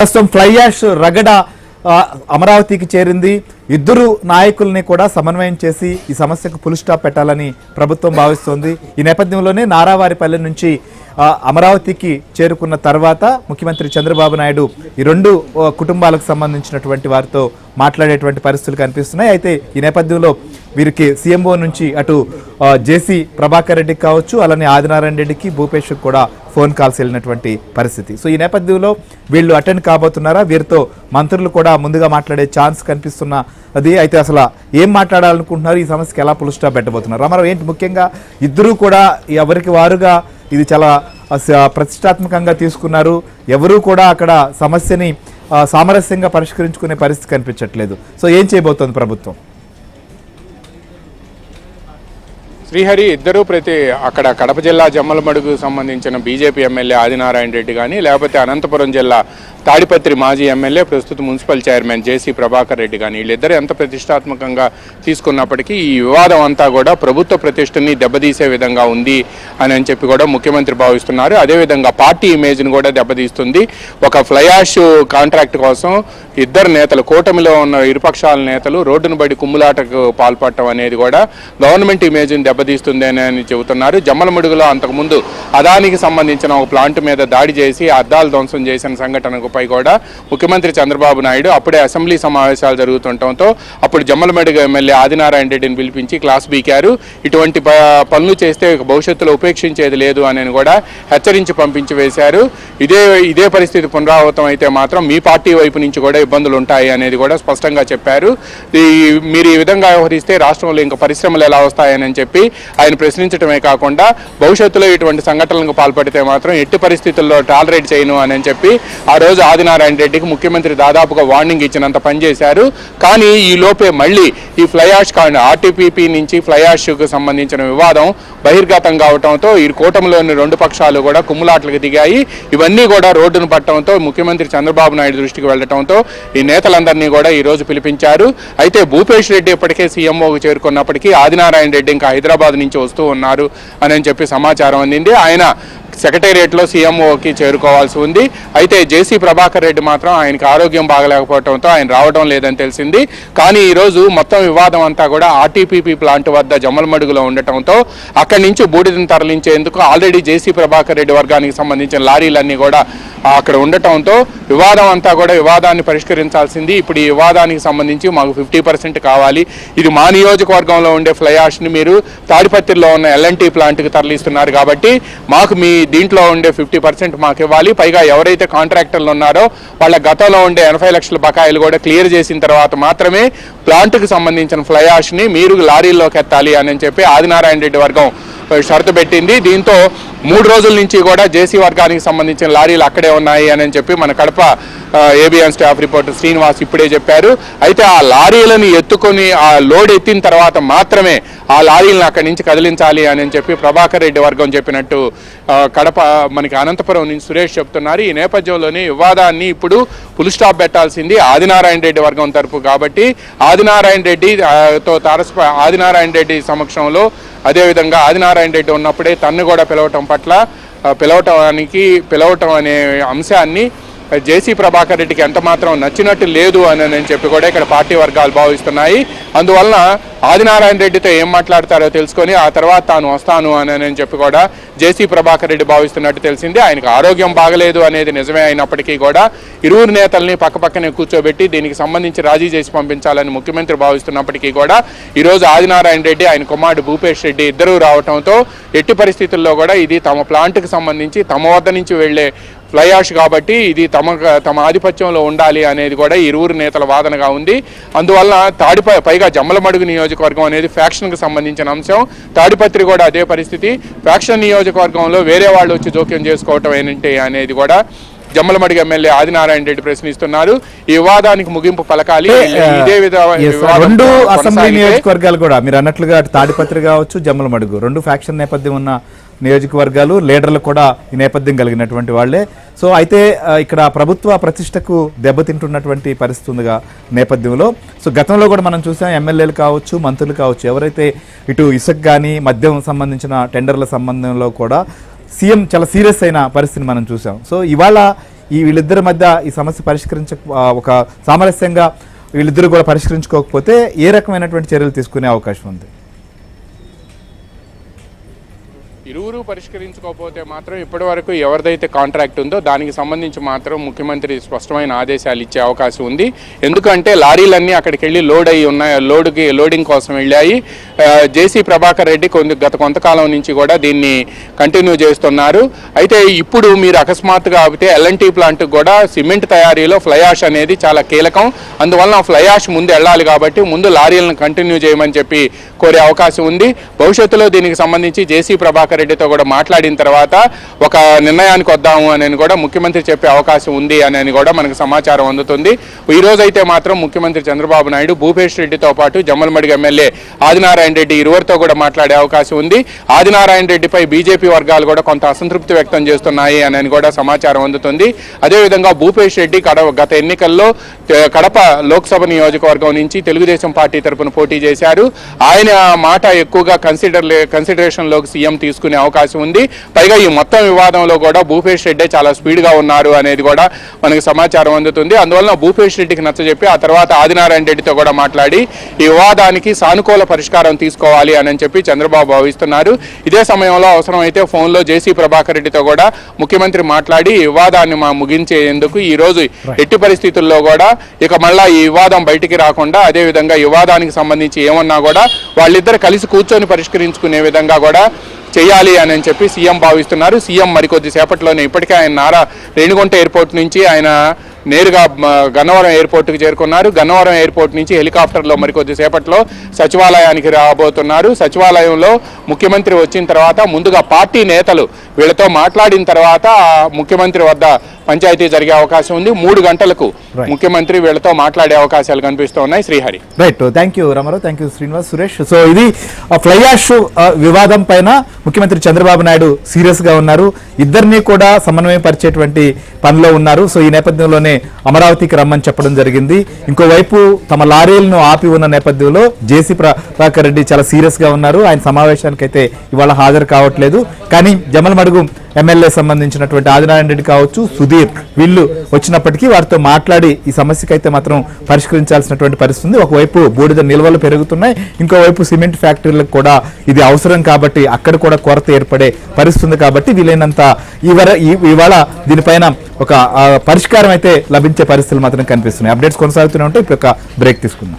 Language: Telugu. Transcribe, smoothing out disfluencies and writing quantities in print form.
ప్రస్తుతం ఫ్లై యాష్ రగడ అమరావతికి చేరింది. ఇద్దరు నాయకుల్ని కూడా సమన్వయం చేసి ఈ సమస్యకు ఫుల్ స్టాప్ పెట్టాలని ప్రభుత్వం భావిస్తోంది. ఈ నేపథ్యంలోనే నారావారిపల్లె నుంచి అమరావతికి చేరుకున్న తర్వాత ముఖ్యమంత్రి చంద్రబాబు నాయుడు ఈ రెండు కుటుంబాలకు సంబంధించినటువంటి వారితో మాట్లాడేటువంటి పరిస్థితులు కనిపిస్తున్నాయి. అయితే ఈ నేపథ్యంలో వీరికి సీఎంఓ నుంచి అటు జేసీ ప్రభాకర్ రెడ్డికి కావచ్చు, అలానే ఆదినారాయణ రెడ్డికి, భూపేష్కి కూడా ఫోన్ కాల్స్ వెళ్ళినటువంటి పరిస్థితి. సో ఈ నేపథ్యంలో వీళ్ళు అటెండ్ కాబోతున్నారా, వీరితో మంత్రులు కూడా ముందుగా మాట్లాడే ఛాన్స్ కనిపిస్తున్న అది. అయితే అసలు ఏం మాట్లాడాలనుకుంటున్నారు, ఈ సమస్యకి ఎలా ఫుల్ స్టాప్ పెట్టబోతున్నారు, రామారావు ఏంటి ముఖ్యంగా ఇద్దరూ కూడా ఎవరికి వారుగా ఇది చాలా ప్రతిష్టాత్మకంగా తీసుకున్నారు. ఎవరూ కూడా అక్కడ సమస్యని సామరస్యంగా పరిష్కరించుకునే పరిస్థితి కనిపించట్లేదు. సో ఏం చేయబోతోంది ప్రభుత్వం? శ్రీహరి ఇద్దరు అక్కడ కడప జిల్లా జమ్మలమడుగు సంబంధించిన బీజేపీ ఎమ్మెల్యే ఆదినారాయణ రెడ్డి కానీ, లేకపోతే అనంతపురం జిల్లా తాడిపత్రి మాజీ ఎమ్మెల్యే ప్రస్తుత మున్సిపల్ చైర్మన్ జేసీ ప్రభాకర్ రెడ్డి కానీ, వీళ్ళిద్దరూ ఎంత ప్రతిష్టాత్మకంగా తీసుకున్నప్పటికీ ఈ వివాదం అంతా కూడా ప్రభుత్వ ప్రతిష్టని దెబ్బతీసే విధంగా ఉంది అని చెప్పి కూడా ముఖ్యమంత్రి భావిస్తున్నారు. అదేవిధంగా పార్టీ ఇమేజ్ని కూడా దెబ్బతీస్తుంది. ఒక ఫ్లై యాష్ కాంట్రాక్ట్ కోసం ఇద్దరు నేతలు, కూటమిలో ఉన్న ఇరుపక్షాల నేతలు రోడ్డును బడి కుమ్ములాటకు పాల్పడటం అనేది కూడా గవర్నమెంట్ ఇమేజ్ని దెబ్బతీస్తుంది అని చెబుతున్నారు. జమ్మలమడుగులో అంతకుముందు అదానికి సంబంధించిన ఒక ప్లాంట్ మీద దాడి చేసి అద్దాలు ధ్వంసం చేసిన సంఘటనపై కూడా ముఖ్యమంత్రి చంద్రబాబు నాయుడు అప్పుడే అసెంబ్లీ సమావేశాలు జరుగుతుండటంతో అప్పుడు జమ్మలమడుగు ఎమ్మెల్యే ఆదినారాయణ రెడ్డిని పిలిపించి క్లాస్ బీకారు. ఇటువంటి పనులు చేస్తే భవిష్యత్తులో ఉపేక్షించేది లేదు అని కూడా హెచ్చరించి పంపించి వేశారు. ఇదే పరిస్థితి పునరావృతం అయితే మాత్రం మీ పార్టీ వైపు నుంచి కూడా ఇబ్బందులు ఉంటాయి అనేది కూడా స్పష్టంగా చెప్పారు. మీరు ఈ విధంగా వ్యవహరిస్తే రాష్ట్రంలో ఇంకా పరిశ్రమలు ఎలా వస్తాయని చెప్పి ఆయన ప్రశ్నించడమే కాకుండా భవిష్యత్తులో ఇటువంటి సంఘటనలకు పాల్పడితే మాత్రం ఎట్టి పరిస్థితుల్లో టాలరేట్ చేయను అని చెప్పి ఆ రోజు ఆదినారాయణ రెడ్డికి ముఖ్యమంత్రి దాదాపుగా వార్నింగ్ ఇచ్చినంత పనిచేశారు. కానీ ఈ లోపే మళ్ళీ ఈ ఫ్లై యాష్ ఆర్టీపీపీ నుంచి ఫ్లై యాష్కు సంబంధించిన వివాదం బహిర్గతం కావడంతో ఈ కూటమిలోని రెండు పక్షాలు కూడా కుమ్ములాట్లకు దిగాయి. ఇవన్నీ కూడా రోడ్డును పట్టడంతో ముఖ్యమంత్రి చంద్రబాబు నాయుడు దృష్టికి వెళ్లడంతో ఈ నేతలందరినీ కూడా ఈ రోజు పిలిపించారు. అయితే భూపేష్ రెడ్డి ఇప్పటికే సీఎంఓకి చేరుకున్నప్పటికీ ఆదినారాయణ రెడ్డి ఇంకా హైదరాబాద్ నుంచి వస్తూ ఉన్నారు అని చెప్పి సమాచారం అందింది. ఆయన సెక్రటేరియట్లో సీఎంఓకి చేరుకోవాల్సి ఉంది. అయితే జేసీ ప్రభాకర్ రెడ్డి మాత్రం ఆయనకి ఆరోగ్యం బాగలేకపోవడంతో ఆయన రావడం లేదని తెలిసింది. కానీ ఈరోజు మొత్తం వివాదం అంతా కూడా ఆర్టీపీపీ ప్లాంట్ వద్ద జమ్మలమడుగులో ఉండటంతో అక్కడి నుంచి బూడిదని తరలించేందుకు ఆల్రెడీ జేసీ ప్రభాకర్ రెడ్డి వర్గానికి సంబంధించిన లారీలన్నీ కూడా అక్కడ ఉండటంతో వివాదాన్ని పరిష్కరించాల్సింది. ఇప్పుడు ఈ వివాదానికి సంబంధించి మాకు 50% కావాలి. ఇది మా నియోజకవర్గంలో ఉండే ఫ్లై యాష్ని మీరు తాడిపత్రిలో ఉన్న ఎల్ఎన్టీ ప్లాంట్కి తరలిస్తున్నారు కాబట్టి మాకు మీ దీంట్లో ఉండే 50% మాకు ఇవ్వాలి. పైగా ఎవరైతే కాంట్రాక్టర్లు ఉన్నారో వాళ్ళ గతంలో ఉండే 80 లక్షల బకాయిలు కూడా క్లియర్ చేసిన తర్వాత మాత్రమే ప్లాంట్కి సంబంధించిన ఫ్లై యాష్ని మీరు లారీల్లోకి ఎత్తాలి అని చెప్పి ఆదినారాయణ రెడ్డి వర్గం షరతు పెట్టింది. దీంతో 3 రోజుల నుంచి కూడా జేసీ వర్గానికి సంబంధించిన లారీలు అక్కడే ఉన్నాయి అని చెప్పి మన Kadapa ABN staff reporter Srinivas ఇప్పుడే చెప్పారు. అయితే ఆ లారీలను ఎత్తుకొని ఆ లోడ్ ఎత్తిన తర్వాత మాత్రమే ఆ లారీలను అక్కడి నుంచి కదిలించాలి అని చెప్పి ప్రభాకర్ రెడ్డి వర్గం చెప్పినట్టు కడప మనకి అనంతపురం నుంచి సురేష్ చెప్తున్నారు. ఈ నేపథ్యంలోనే వివాదాన్ని ఇప్పుడు ఫుల్ స్టాప్ పెట్టాల్సింది ఆదినారాయణ రెడ్డి వర్గం తరపు కాబట్టి ఆదినారాయణ రెడ్డి సమక్షంలో, అదేవిధంగా ఆదినారాయణ రెడ్డి ఉన్నప్పుడే తన్ను కూడా పిలవటం అనే అంశాన్ని జేసీ ప్రభాకర్ రెడ్డికి ఎంత మాత్రం నచ్చినట్టు లేదు అని చెప్పి కూడా ఇక్కడ పార్టీ వర్గాలు భావిస్తున్నాయి. అందువలన ఆదినారాయణ రెడ్డితో ఏం మాట్లాడతారో తెలుసుకొని ఆ తర్వాత తాను వస్తాను అని చెప్పి కూడా జేసీ ప్రభాకర్ రెడ్డి భావిస్తున్నట్టు తెలిసింది. ఆయనకు ఆరోగ్యం బాగలేదు అనేది నిజమే అయినప్పటికీ కూడా ఇరువురు నేతల్ని పక్కపక్కనే కూర్చోబెట్టి దీనికి సంబంధించి రాజీ చేసి పంపించాలని ముఖ్యమంత్రి భావిస్తున్నప్పటికీ కూడా ఈరోజు ఆదినారాయణ రెడ్డి, ఆయన కుమారుడు భూపేష్ రెడ్డి ఇద్దరూ రావడంతో ఎట్టి పరిస్థితుల్లో కూడా ఇది తమ ప్లాంట్కి సంబంధించి తమ వద్ద నుంచి వెళ్లే ఫ్లై యాష్ కాబట్టి ఇది తమ ఆధిపత్యంలో ఉండాలి అనేది కూడా ఇరువురు నేతల వాదనగా ఉంది. అందువల్ల పైగా జమ్మలమడుగు నియోజకవర్గం అనేది ఫ్యాక్షన్కి సంబంధించిన అంశం. తాడిపత్రి కూడా అదే పరిస్థితి. ఫ్యాక్షన్ నియోజకవర్గంలో వేరే వాళ్ళు వచ్చి జోక్యం చేసుకోవటం ఏంటి అనేది కూడా జమ్మలమడుగు ఎమ్మెల్యే ఆదినారాయణ రెడ్డి ప్రశ్నిస్తున్నారు. ఈ వివాదానికి ముగింపు పలకాలి. ఇదే రెండు అసెంబ్లీ నియోజకవర్గాలు కూడా మీరు అన్నట్లుగా తాడిపత్రి కావచ్చు, జమ్మలమడుగు రెండు ఫ్యాక్షన్ నేపథ్యం ఉన్న నియోజకవర్గాలు, లీడర్లు కూడా ఈ నేపథ్యం కలిగినటువంటి వాళ్లే. సో అయితే ఇక్కడ ప్రభుత్వ ప్రతిష్టకు దెబ్బతింటున్నటువంటి పరిస్థితి ఉందిగా నేపథ్యంలో. సో గతంలో కూడా మనం చూసాం ఎమ్మెల్యేలు కావచ్చు, మంత్రులు కావచ్చు, ఎవరైతే ఇటు ఇసుక కానీ మద్యం సంబంధించిన టెండర్ల సంబంధంలో కూడా సీఎం చాలా సీరియస్ అయిన పరిస్థితిని మనం చూసాం. సో ఇవాళ ఈ వీళ్ళిద్దరి మధ్య ఈ సమస్య ఒక సామరస్యంగా వీళ్ళిద్దరు కూడా పరిష్కరించుకోకపోతే ఏ రకమైనటువంటి చర్యలు తీసుకునే అవకాశం ఉంది? ఇరువురు పరిష్కరించుకోకపోతే మాత్రం ఇప్పటి వరకు ఎవరిదైతే కాంట్రాక్ట్ ఉందో దానికి సంబంధించి మాత్రం ముఖ్యమంత్రి స్పష్టమైన ఆదేశాలు ఇచ్చే అవకాశం ఉంది. ఎందుకంటే లారీలన్నీ అక్కడికి వెళ్ళి లోడింగ్ కోసం వెళ్ళాయి. జేసీ ప్రభాకర్ రెడ్డి గత కొంతకాలం నుంచి కూడా దీన్ని కంటిన్యూ చేస్తున్నారు. అయితే ఇప్పుడు మీరు అకస్మాత్తుగా ఆపితే ఎల్ఎన్టీ ప్లాంట్ కూడా సిమెంట్ తయారీలో ఫ్లై యాష్ అనేది చాలా కీలకం. అందువలన ఫ్లై యాష్ ముందు వెళ్ళాలి కాబట్టి ముందు లారీలను కంటిన్యూ చేయమని చెప్పి కోరే అవకాశం ఉంది. భవిష్యత్తులో దీనికి సంబంధించి జేసీ ప్రభాకర్ రెడ్డితో కూడా మాట్లాడిన తర్వాత ఒక నిర్ణయానికి వద్దాము అని కూడా ముఖ్యమంత్రి చెప్పే అవకాశం ఉంది అని కూడా మనకు సమాచారం అందుతుంది. ఈ రోజు అయితే మాత్రం ముఖ్యమంత్రి చంద్రబాబు నాయుడు భూపేష్ రెడ్డితో పాటు జమ్మలమడుగు ఎమ్మెల్యే ఆదినారాయణ రెడ్డి ఇరువురితో కూడా మాట్లాడే అవకాశం ఉంది. ఆదినారాయణ రెడ్డిపై బీజేపీ వర్గాలు కూడా కొంత అసంతృప్తి వ్యక్తం చేస్తున్నాయి అని కూడా సమాచారం అందుతుంది. అదేవిధంగా భూపేష్ రెడ్డి గత ఎన్నికల్లో కడప లోక్సభ నియోజకవర్గం నుంచి తెలుగుదేశం పార్టీ తరఫున పోటీ చేశారు. ఆయన మాట ఎక్కువగా కన్సిడరేషన్లోకి సీఎం తీసుకునే అవకాశం ఉంది. పైగా ఈ మొత్తం వివాదంలో కూడా భూపేష్ రెడ్డి చాలా స్పీడ్గా ఉన్నారు అనేది కూడా మనకు సమాచారం అందుతుంది. అందువలన భూపేష్ రెడ్డికి నచ్చజెప్పి ఆ తర్వాత ఆదినారాయణ రెడ్డితో కూడా మాట్లాడి ఈ వివాదానికి సానుకూల పరిష్కారం తీసుకోవాలి అని చెప్పి చంద్రబాబు భావిస్తున్నారు. ఇదే సమయంలో అవసరమైతే ఫోన్లో జేసీ ప్రభాకర్ రెడ్డితో కూడా ముఖ్యమంత్రి మాట్లాడి ఈ వివాదాన్ని ముగించేందుకు ఈ రోజు ఎట్టి పరిస్థితుల్లో కూడా ఇక మళ్ళా ఈ వివాదం బయటికి రాకుండా అదేవిధంగా ఈ వివాదానికి సంబంధించి ఏమన్నా కూడా వాళ్ళిద్దరు కలిసి కూర్చొని పరిష్కరించుకునే విధంగా కూడా చేయాలి అని చెప్పి సీఎం భావిస్తున్నారు. సీఎం మరికొద్ది సేపట్లోనే ఇప్పటికే ఆయన నారా రేణిగుంట ఎయిర్పోర్ట్ నుంచి ఆయన నేరుగా గన్నవరం ఎయిర్పోర్ట్కి చేరుకున్నారు. గన్నవరం ఎయిర్పోర్ట్ నుంచి హెలికాప్టర్లో మరికొద్ది సేపట్లో సచివాలయానికి రాబోతున్నారు. సచివాలయంలో ముఖ్యమంత్రి వచ్చిన తర్వాత ముందుగా పార్టీ నేతలు వీళ్ళతో మాట్లాడిన తర్వాత ముఖ్యమంత్రి వద్ద పంచాయతీ జరిగే అవకాశం ఉంది. 3 గంటలకు ముఖ్యమంత్రి వీళ్ళతో మాట్లాడే అవకాశాలు కనిపిస్తున్నాయి. Srihari. Right, thank you Ramarao, thank you Srinivas, Suresh. So ఇది ఫ్లై యాష్ వివాదం పైన ముఖ్యమంత్రి చంద్రబాబు నాయుడు సీరియస్ గా ఉన్నారు. ఇద్దరిని కూడా సమన్వయపరిచేటువంటి పనిలో ఉన్నారు. సో ఈ నేపథ్యంలోనే అమరావతికి రమ్మని చెప్పడం జరిగింది. ఇంకోవైపు తమ లారీలను ఆపి ఉన్న నేపథ్యంలో జేసీ ప్రభాకర్ రెడ్డి చాలా సీరియస్ గా ఉన్నారు. ఆయన సమావేశానికి అయితే ఇవాళ హాజరు కావట్లేదు. కానీ జమ్మలమడుగు ఎమ్మెల్యే సంబంధించినటువంటి ఆదినారాయణ రెడ్డి కావచ్చు, సుధీర్ వీళ్ళు వచ్చినప్పటికీ వారితో మాట్లాడి ఈ సమస్యకి అయితే మాత్రం పరిష్కరించాల్సినటువంటి పరిస్థితి ఉంది. ఒకవైపు బూడిద నిల్వలు పెరుగుతున్నాయి, ఇంకోవైపు సిమెంట్ ఫ్యాక్టరీలకు కూడా ఇది అవసరం కాబట్టి అక్కడ కూడా కొరత ఏర్పడే పరిస్థితుంది. కాబట్టి వీలైనంత ఇవాళ దీనిపైన ఒక పరిష్కారం అయితే లభించే పరిస్థితులు మాత్రం కనిపిస్తున్నాయి. అప్డేట్స్ కొనసాగుతూనే ఉంటే ఇప్పుడు ఒక బ్రేక్ తీసుకుందాం.